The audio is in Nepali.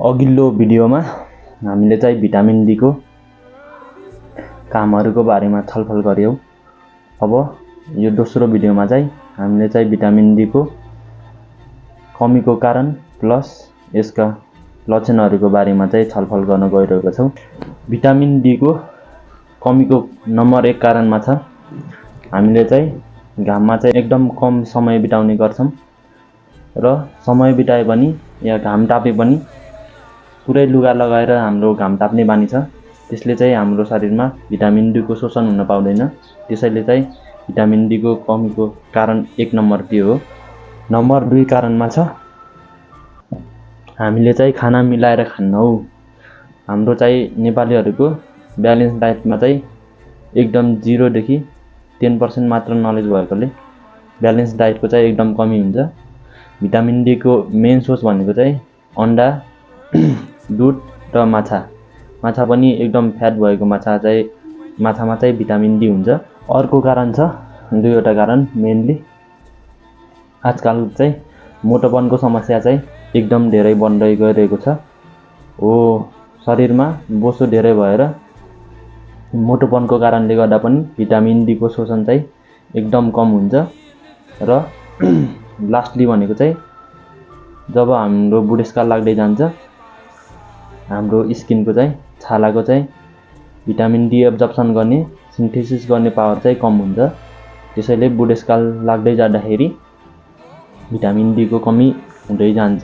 अघिल्लो भिडियोमा हामीले चाहिँ भिटामिन डी को कामहरुको बारेमा छलफल गर्यौं। अब यो दोस्रो भिडियोमा चाहिँ हामीले चाहिँ भिटामिन डी को कमीको कारण प्लस यसका लक्षणहरुको बारेमा चाहिँ छलफल गर्न गइरहेका छौं। भिटामिन डी को कमीको नम्बर 1 कारणमा छ हामीले चाहिँ घाममा चाहिँ एकदम कम समय बिताउने गर्छौं र समय बिताए पनि या घाम तापे पनि पुरै लुगा लगाएर हाम्रो घाम ताप्ने बानी छ। त्यसले चाहिँ हाम्रो शरीरमा भिटामिन डी को शोषण हुन पाउँदैन। त्यसैले चाहिँ भिटामिन डी को कमीको कारण 1 नम्बर त्यो हो। नम्बर 2 कारणमा छ हामीले चाहिँ खाना मिलाएर खान्नौ। हाम्रो चाहिँ नेपालीहरुको ब्यालेन्स डाइटमा चाहिँ एकदम 0 देखि 10% मात्र नलेज भएकोले ब्यालेन्स डाइटको चाहिँ एकदम कमी हुन्छ। भिटामिन डी को मेन सोर्स भनेको चाहिँ अन्डा, दूध र माछा। माछा पनि एकदम फ्याट भएको माछामा चाहिँ भिटामिन डी हुन्छ। अर्को कारण छ, दुईवटा कारण मेनली आजकल चाहिँ मोटोपनको समस्या चाहिँ एकदम धेरै बढ्दै गइरहेको छ। शरीरमा बोसो धेरै भएर मोटोपनको कारणले गर्दा पनि भिटामिन डी को शोषण चाहिँ एकदम कम हुन्छ। र लास्टली भनेको चाहिँ जब हाम्रो बुढेसकाल लाग्दै जान्छ हाम्रो स्किनको चाहिँ छालाको चाहिँ भिटामिन डी एब्जर्प्सन गर्ने सिन्थेसिस गर्ने पावर चाहिँ कम हुन्छ। त्यसैले बुढेसकाल लाग्दै जाँदाखेरि भिटामिन डी को कमी हुँदै जान्छ।